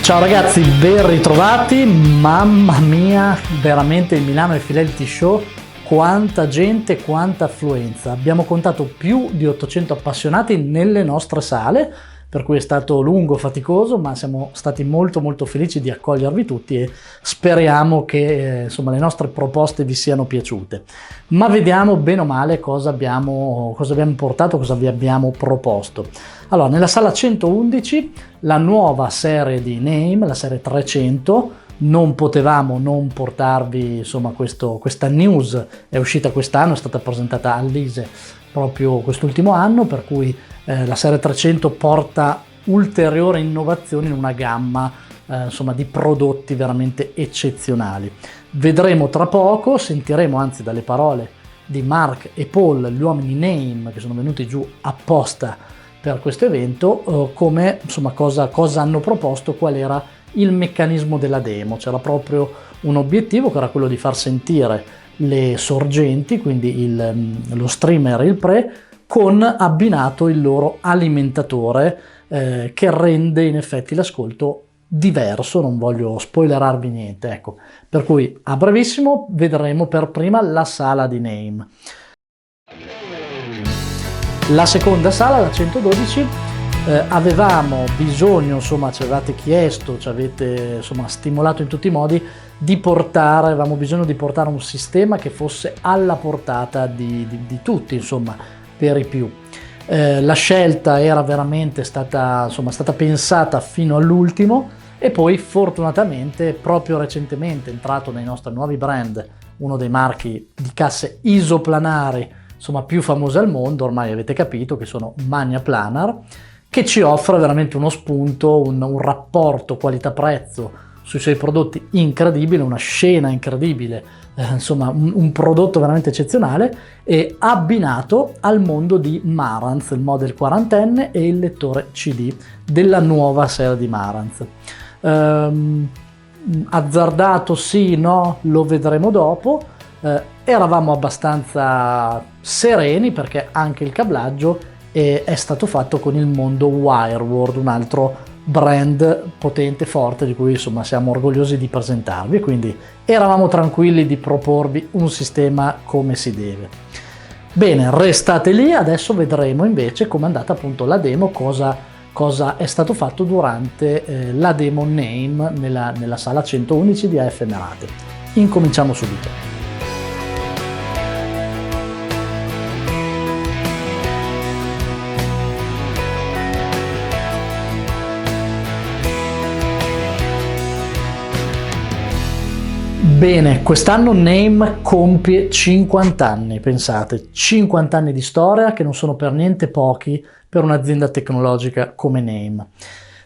Ciao ragazzi, ben ritrovati. Mamma mia, veramente il Milano Fidelity Show, quanta gente, quanta affluenza. Abbiamo contato più di 800 appassionati nelle nostre sale, per cui è stato lungo, faticoso, ma siamo stati molto felici di accogliervi tutti e speriamo che insomma, le nostre proposte vi siano piaciute. Ma vediamo bene o male cosa abbiamo portato, cosa vi abbiamo proposto. Allora, nella sala 111 la nuova serie di Name, la serie 300, non potevamo non portarvi insomma questa news, è uscita quest'anno, è stata presentata all'ISE proprio quest'ultimo anno, per cui la serie 300 porta ulteriori innovazioni in una gamma insomma di prodotti veramente eccezionali. Vedremo tra poco, sentiremo anzi dalle parole di Mark e Paul, gli uomini Name che sono venuti giù apposta per questo evento, come insomma cosa hanno proposto, qual era il meccanismo della demo. C'era proprio un obiettivo che era quello di far sentire le sorgenti, quindi lo streamer e il pre, con abbinato il loro alimentatore che rende in effetti l'ascolto diverso. Non voglio spoilerarvi niente, ecco. Per cui a brevissimo vedremo per prima la sala di Name. La seconda sala, la 112, avevamo bisogno, insomma ci avevate chiesto, ci avete insomma stimolato in tutti i modi avevamo bisogno di portare un sistema che fosse alla portata di tutti, insomma, per i più. La scelta era veramente stata pensata fino all'ultimo e poi fortunatamente proprio recentemente è entrato nei nostri nuovi brand uno dei marchi di casse isoplanari insomma più famose al mondo, ormai avete capito che sono Magnaplanar, che ci offre veramente uno spunto, un rapporto qualità-prezzo sui suoi prodotti incredibile, una scena incredibile, insomma un prodotto veramente eccezionale, e abbinato al mondo di Marantz, il Model 40N e il lettore CD della nuova serie di Marantz. Azzardato sì, no, lo vedremo dopo. Eravamo abbastanza sereni perché anche il cablaggio è stato fatto con il mondo Wireworld, un altro brand potente, forte, di cui insomma siamo orgogliosi di presentarvi, quindi eravamo tranquilli di proporvi un sistema come si deve. Bene, restate lì, adesso vedremo invece com'è andata appunto la demo, cosa è stato fatto durante la demo Name nella sala 111 di AF Emirate. Incominciamo subito. Bene, quest'anno Name compie 50 anni, pensate, 50 anni di storia che non sono per niente pochi per un'azienda tecnologica come Name.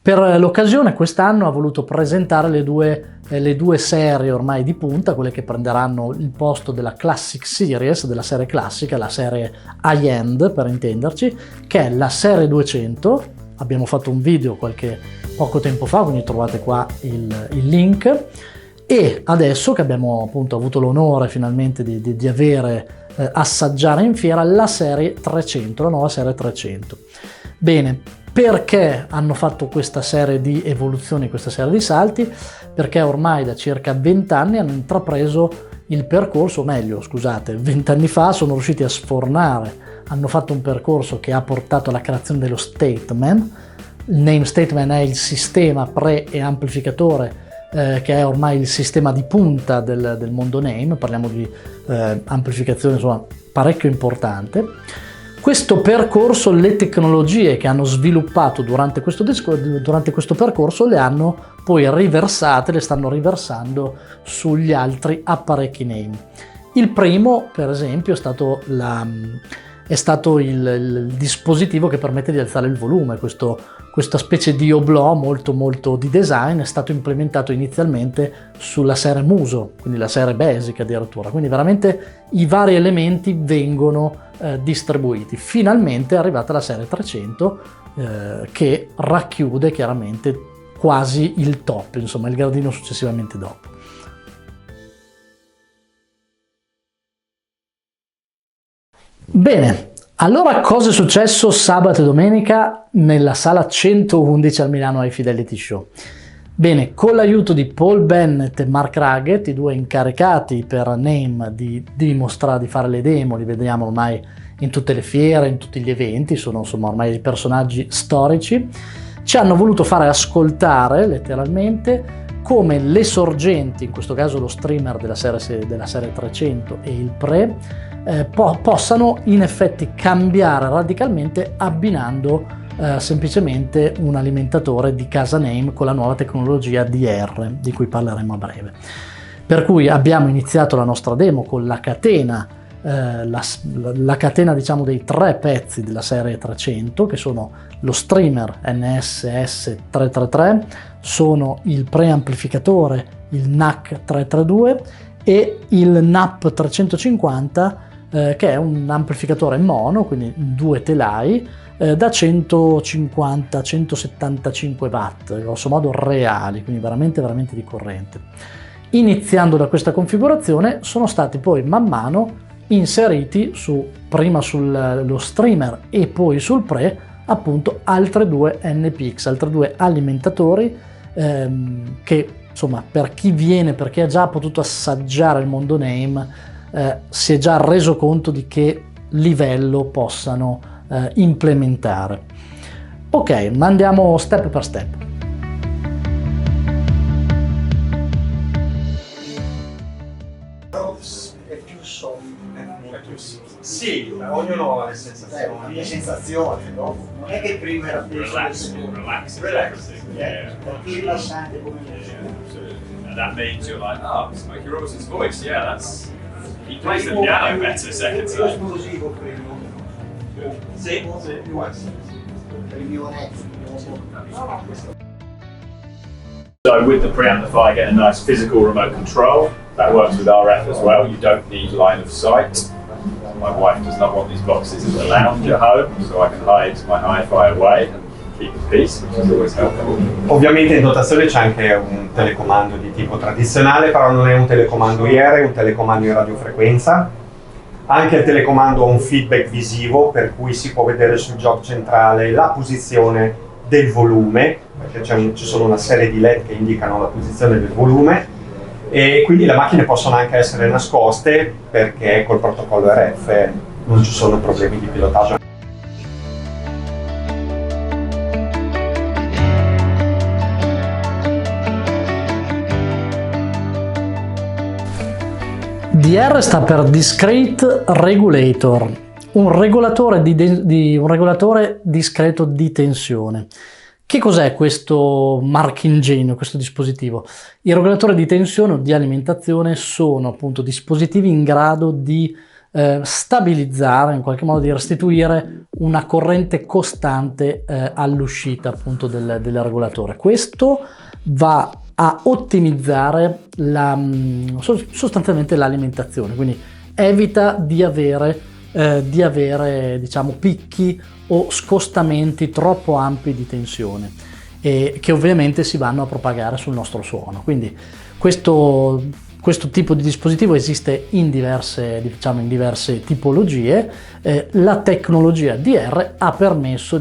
Per l'occasione quest'anno ha voluto presentare le due serie ormai di punta, quelle che prenderanno il posto della Classic Series, della serie classica, la serie high-end per intenderci, che è la serie 200. Abbiamo fatto un video poco tempo fa, quindi trovate qua il link. E adesso che abbiamo appunto avuto l'onore finalmente di avere assaggiare in fiera la serie 300, la nuova serie 300. Bene, perché hanno fatto questa serie di evoluzioni, questa serie di salti? Perché ormai da circa 20 anni hanno intrapreso il percorso, o meglio, scusate, 20 anni fa sono riusciti a sfornare, hanno fatto un percorso che ha portato alla creazione dello Statement. Il Name Statement è il sistema pre e amplificatore che è ormai il sistema di punta del mondo Name, parliamo di amplificazione insomma parecchio importante. Questo percorso, le tecnologie che hanno sviluppato durante questo percorso le hanno poi riversate, le stanno riversando sugli altri apparecchi Name. Il primo, per esempio, è stato è stato il dispositivo che permette di alzare il volume. Questa specie di oblò molto di design è stato implementato inizialmente sulla serie Muso, quindi la serie Basic addirittura, quindi veramente i vari elementi vengono distribuiti. Finalmente è arrivata la serie 300 che racchiude chiaramente quasi il top, insomma il gradino successivamente dopo. Bene, allora cosa è successo sabato e domenica nella sala 111 al Milano High Fidelity Show? Bene, con l'aiuto di Paul Bennett e Mark Raggett, i due incaricati per NAME di dimostrare, di fare le demo, li vediamo ormai in tutte le fiere, in tutti gli eventi, sono insomma ormai dei personaggi storici, ci hanno voluto fare ascoltare letteralmente come le sorgenti, in questo caso lo streamer della serie 300 e il Pre, possano in effetti cambiare radicalmente abbinando semplicemente un alimentatore di casa NAME con la nuova tecnologia DR, di cui parleremo a breve. Per cui abbiamo iniziato la nostra demo con la catena, la catena diciamo dei 3 pezzi della serie 300, che sono lo streamer NSS 333, sono il preamplificatore, il NAC 332 e il NAP 350, che è un amplificatore mono, quindi 2 telai, da 150-175 watt, grosso modo reali, quindi veramente di corrente. Iniziando da questa configurazione sono stati poi man mano inseriti prima sullo streamer e poi sul Pre, appunto altre 2 NPX, altre 2 alimentatori che insomma per chi ha già potuto assaggiare il mondo NAME si è già reso conto di che livello possano implementare. Ok, ma andiamo step per step. È più soft. Sì, ognuno ha le Le sensazioni, no? Non è che prima era più relaxing, yeah. È più rilassante come And that means you're like, oh, Smokey Robinson's voice, yeah, he plays the piano better second più time. esplosivo prima. Sì, Più onesto. So with the preamplifier, get a nice physical remote control. That works with RF as well. You don't need line of sight. My wife does not want these boxes in the lounge at home, so I can hide my hi-fi away and keep the peace, which is always helpful. Ovviamente in dotazione c'è anche un telecomando di tipo tradizionale, però non è un telecomando IR, è un telecomando in radiofrequenza. Anche il telecomando ha un feedback visivo, per cui si può vedere sul jog centrale la posizione del volume, perché ci sono una serie di LED che indicano la posizione del volume, e quindi le macchine possono anche essere nascoste perché col protocollo RF non ci sono problemi di pilotaggio. DR sta per Discrete Regulator, un regolatore discreto di tensione. Che cos'è questo marchingegno, questo dispositivo? I regolatori di tensione o di alimentazione sono appunto dispositivi in grado di stabilizzare, in qualche modo di restituire una corrente costante all'uscita appunto del regolatore. Questo va a ottimizzare sostanzialmente l'alimentazione, quindi evita di avere diciamo picchi o scostamenti troppo ampi di tensione che ovviamente si vanno a propagare sul nostro suono. Quindi questo tipo di dispositivo esiste in diverse tipologie. La tecnologia DR ha permesso,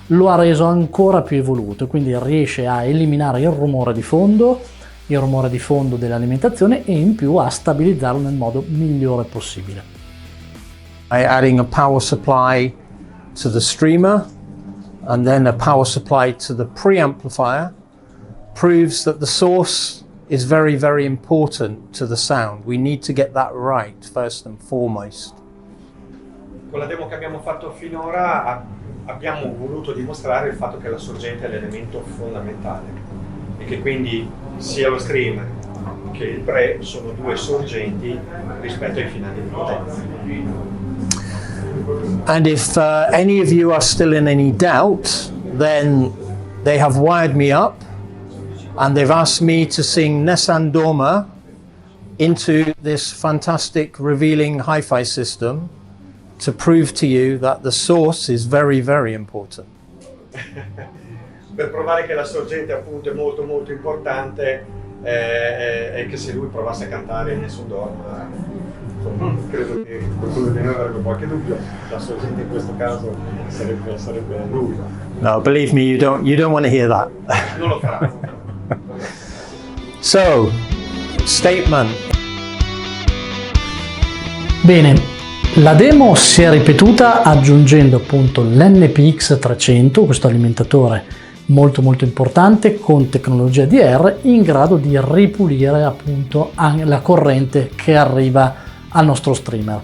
lo ha reso ancora più evoluto, quindi riesce a eliminare il rumore di fondo dell'alimentazione e in più a stabilizzarlo nel modo migliore possibile. By adding a power supply to the streamer and then a power supply to the preamplifier proves that the source is very, very important to the sound. We need to get that right first and foremost. Con la demo che abbiamo fatto finora abbiamo voluto dimostrare il fatto che la sorgente è l'elemento fondamentale e che quindi sia lo streamer che il pre sono 2 sorgenti rispetto ai finali di potenza. And if any of you are still in any doubt, then they have wired me up and they've asked me to sing Nessun Dorma into this fantastic revealing hi-fi system to prove to you that the source is very, very important. Per provare che la sorgente appunto è molto molto importante e che se lui provasse a cantare Nessun Dorma, insomma, credo che qualcuno di noi avrebbe qualche dubbio, la sorgente in questo caso sarebbe lui. No, believe me, you don't want to hear that. Non lo farà. So, statement. Bene, la demo si è ripetuta aggiungendo appunto l'NPX 300, questo alimentatore molto molto importante con tecnologia DR in grado di ripulire appunto la corrente che arriva al nostro streamer.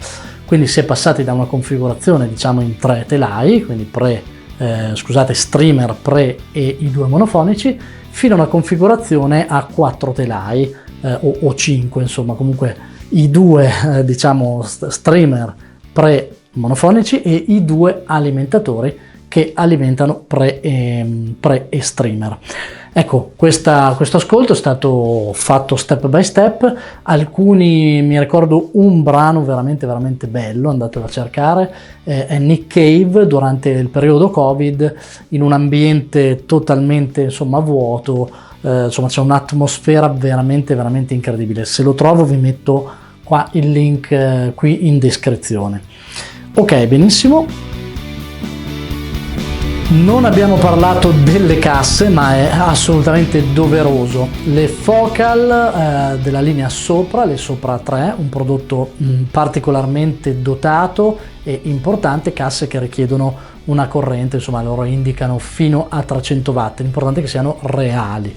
Quindi si è passati da una configurazione diciamo in 3 telai, quindi streamer, pre e i 2 monofonici, fino a una configurazione a 4 telai o 5, insomma comunque i 2 diciamo streamer pre monofonici e i 2 alimentatori che alimentano pre e streamer. Ecco, questo ascolto è stato fatto step by step. Alcuni, mi ricordo un brano veramente veramente bello, andatelo a cercare, è Nick Cave durante il periodo Covid in un ambiente totalmente insomma vuoto, insomma c'è un'atmosfera veramente veramente incredibile. Se lo trovo vi metto qua il link qui in descrizione. Ok, benissimo. Non abbiamo parlato delle casse, ma è assolutamente doveroso. Le Focal della linea Sopra, le Sopra 3, un prodotto particolarmente dotato e importante, casse che richiedono una corrente, insomma loro indicano fino a 300 watt, l'importante è che siano reali.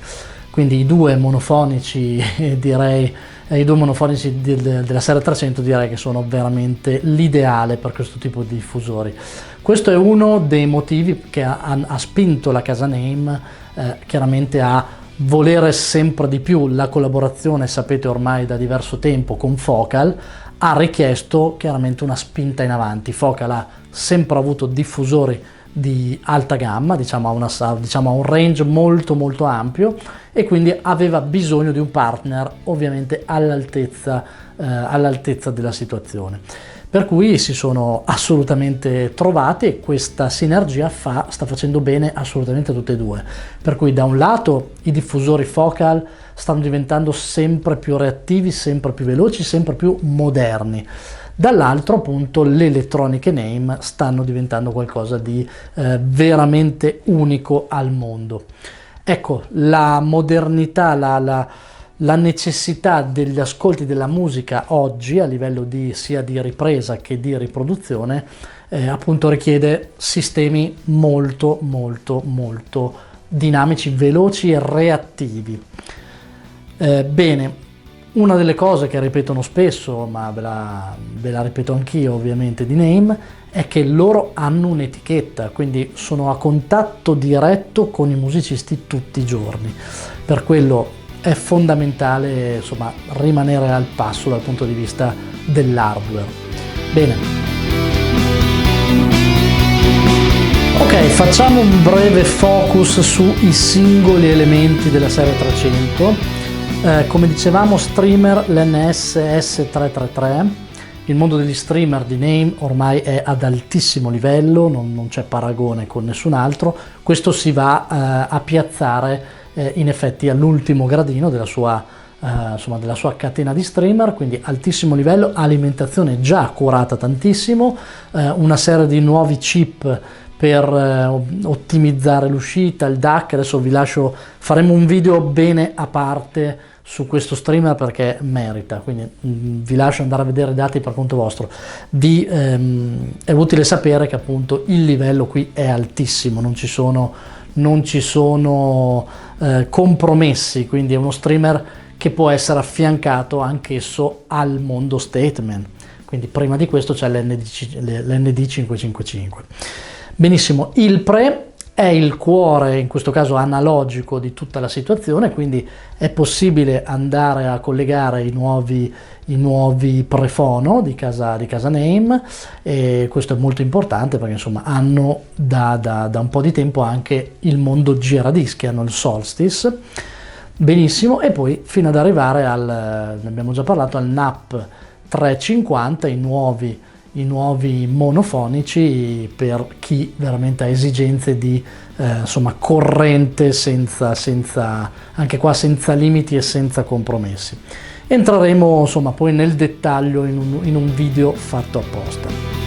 Quindi i 2 monofonici direi, della serie 300 direi che sono veramente l'ideale per questo tipo di diffusori. Questo è uno dei motivi che ha spinto la casa Name chiaramente a volere sempre di più la collaborazione, sapete ormai da diverso tempo, con Focal, ha richiesto chiaramente una spinta in avanti. Focal ha sempre avuto diffusori di alta gamma, diciamo a un range molto molto ampio, e quindi aveva bisogno di un partner ovviamente all'altezza della situazione, per cui si sono assolutamente trovati e questa sinergia sta facendo bene assolutamente a tutte e 2, per cui da un lato i diffusori Focal stanno diventando sempre più reattivi, sempre più veloci, sempre più moderni. Dall'altro appunto le elettroniche Name stanno diventando qualcosa di veramente unico al mondo. Ecco, la modernità, la necessità degli ascolti della musica oggi a livello sia di ripresa che di riproduzione appunto richiede sistemi molto molto molto dinamici, veloci e reattivi. Bene. Una delle cose che ripetono spesso, ma ve la ripeto anch'io ovviamente di Name, è che loro hanno un'etichetta, quindi sono a contatto diretto con i musicisti tutti i giorni. Per quello è fondamentale insomma rimanere al passo dal punto di vista dell'hardware. Bene. Ok, facciamo un breve focus sui singoli elementi della serie 300. Come dicevamo, streamer l'NS S333, il mondo degli streamer di Name ormai è ad altissimo livello, non c'è paragone con nessun altro. Questo si va a piazzare in effetti all'ultimo gradino della sua catena di streamer, quindi altissimo livello, alimentazione già curata tantissimo, una serie di nuovi chip per ottimizzare l'uscita, il DAC. Adesso faremo un video bene a parte su questo streamer perché merita, quindi vi lascio andare a vedere i dati per conto vostro. È utile sapere che appunto il livello qui è altissimo, non ci sono compromessi, quindi è uno streamer che può essere affiancato anch'esso al mondo statement, quindi prima di questo c'è l'ND555. Benissimo, il Pre è il cuore, in questo caso analogico, di tutta la situazione, quindi è possibile andare a collegare i nuovi prefono di casa Neim, e questo è molto importante perché insomma hanno da un po' di tempo anche il mondo giradischi, hanno il Solstice, benissimo, e poi fino ad arrivare ne abbiamo già parlato, al NAP 350, i nuovi monofonici per chi veramente ha esigenze di insomma corrente anche qua senza limiti e senza compromessi. Entreremo insomma poi nel dettaglio in un video fatto apposta.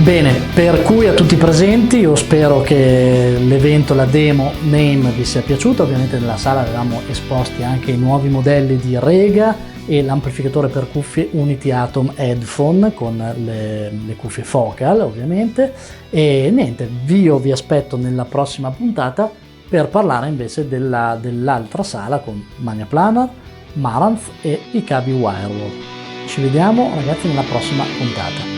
Bene, per cui a tutti i presenti io spero che l'evento, la demo Neim vi sia piaciuta. Ovviamente nella sala avevamo esposti anche i nuovi modelli di Rega e l'amplificatore per cuffie Unity Atom Headphone con le cuffie Focal ovviamente, e niente, vi aspetto nella prossima puntata per parlare invece dell'altra sala con Magna Planar, Marantz e i cavi Wirewall. Ci vediamo ragazzi nella prossima puntata.